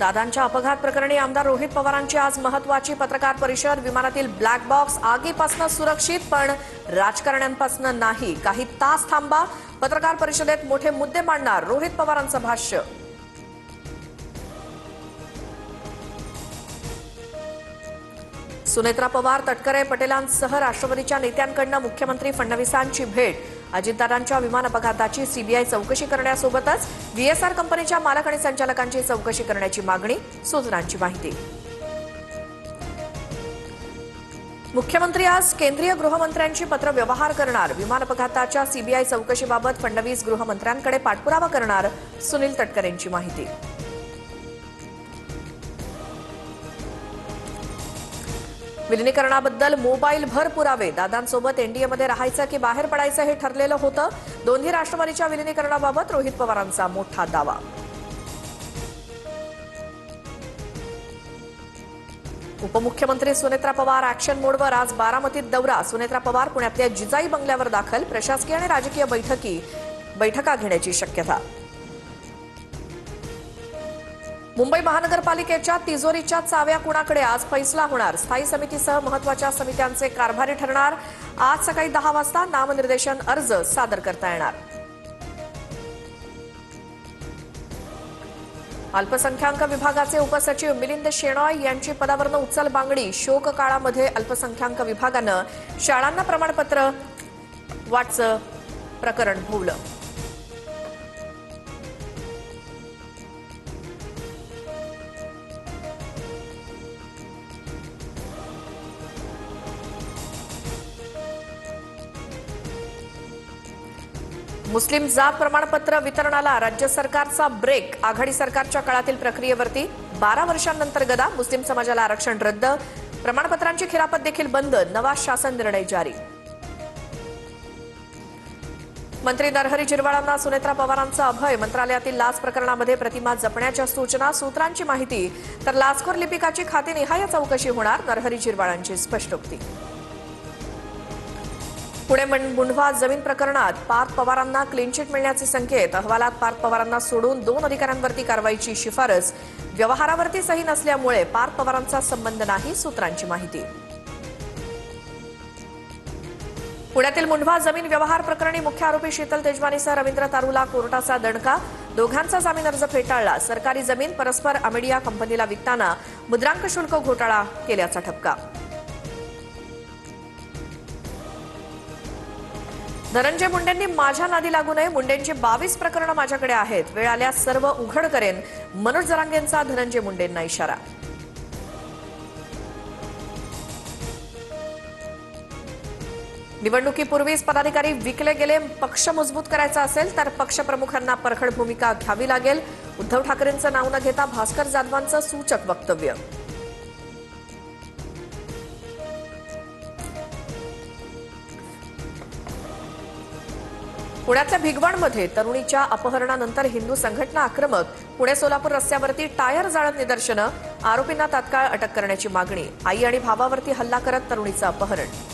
दादांच्या अपघात प्रकरणी आमदार रोहित पवारांची आज महत्त्वाची पत्रकार परिषद। विमानातील ब्लॅक बॉक्स आगीपासून सुरक्षित, पण राजकारण्यांपासून नाही। काही तास थांबा, पत्रकार परिषदेत मोठे मुद्दे मांडणार रोहित पवारांचं भाष्य। सुनेत्रा पवार, तटकरे, पटेलांसह राष्ट्रवादीच्या नेत्यांकडून मुख्यमंत्री फडणवीसांची भेट। अजितदादांच्या विमान अपघाताची सीबीआय चौकशी करण्यासोबतच व्हीएसआर कंपनीच्या मालक आणि संचालकांची चौकशी करण्याची मागणी, सूत्रांची माहिती। मुख्यमंत्री आज केंद्रीय गृहमंत्र्यांची पत्र व्यवहार करणार। विमान अपघाताच्या सीबीआय चौकशीबाबत फडणवीस गृहमंत्र्यांकडे पाठपुरावा करणार, सुनील तटकरेंची माहिती। विलिनीकरणाबद्दल मोबाईलभर पुरावे। दादांसोबत एनडीएमध्ये राहायचं की बाहेर पडायचं हे ठरलेलं होतं। दोन्ही राष्ट्रवादीच्या विलिनीकरणाबाबत रोहित पवारांचा मोठा दावा। उपमुख्यमंत्री सुनेत्रा पवार ॲक्शन मोडवर। आज बारामतीत दौरा। सुनेत्रा पवार पुण्यातल्या जिजाई बंगल्यावर दाखल। प्रशासकीय आणि राजकीय बैठका घेण्याची शक्यता। मुंबई महानगरपालिकेच्या तिजोरीच्या चाव्या कुणाकडे? आज फैसला होणार। स्थायी समितीसह महत्त्वाच्या समित्यांचे कारभारी ठरणार। आज सकाळी 10 वाजता नामनिर्देशन अर्ज सादर करता येणार। अल्पसंख्याक विभागाचे उपसचिव मिलिंद शेणॉय यांची पदावरून उचलबांगडी। शोककाळामध्ये अल्पसंख्याक विभागानं शाळांना प्रमाणपत्र वाटचं प्रकरण भोवलं। मुस्लिम जात प्रमाणपत्र वितरणाला राज्य सरकारचा ब्रेक। आघाडी सरकारच्या काळातील प्रक्रियेवरती 12 वर्षांनंतर गदा। मुस्लिम समाजाला आरक्षण रद्द, प्रमाणपत्रांची खिरापत देखील बंद। नवा शासन निर्णय जारी। मंत्री नरहरी झिरवाळांना सुनेत्रा पवारांचा अभय। मंत्रालयातील लाच प्रकरणामध्ये प्रतिमा जपण्याच्या सूचना, सूत्रांची माहिती। तर लाचखोर लिपिकाची खातेनिहाय चौकशी होणार, नरहरी झिरवाळांची स्पष्टोक्ती। पुणे मुंढवा जमीन प्रकरणात पार्थ पवारांना क्लीन चिट मिळण्याचे संकेत। अहवालात पार्थ पवारांना सोडून 2 अधिकाऱ्यांवरती कारवाईची शिफारस। व्यवहारावरती सही नसल्यामुळे पार्थ पवारांचा संबंध नाही, सूत्रांची माहिती। पुण्यातील मुंढवा जमीन व्यवहार प्रकरणी मुख्य आरोपी शीतल तेजवानीसह रवींद्र तारूला कोर्टाचा दणका। दोघांचा जामीन अर्ज फेटाळला। सरकारी जमीन परस्पर अमेडिया कंपनीला विकताना मुद्रांक शुल्क घोटाळा केल्याचा ठपका। धनंजय मुंडेंनी माझ्या नादी लागू नये। मुंडेंची 22 प्रकरणं माझ्याकडे आहेत। वेळ आल्यास सर्व उघड करेन, मनोज जरांगेंचा धनंजय मुंडेंना इशारा। निवडणुकीपूर्वीच पदाधिकारी विकले गेले। पक्ष मजबूत करायचा असेल तर पक्षप्रमुखांना परखड भूमिका घ्यावी लागेल। उद्धव ठाकरेंचं नाव न घेता भास्कर जाधवांचं सूचक वक्तव्य। पुण्यातल्या भिगवणमध्ये तरुणीच्या अपहरणानंतर हिंदू संघटना आक्रमक। पुणे सोलापूर रस्त्यावरती टायर जाळत निदर्शनं। आरोपींना तात्काळ अटक करण्याची मागणी। आई आणि भावावरती हल्ला करत तरुणीचं अपहरण।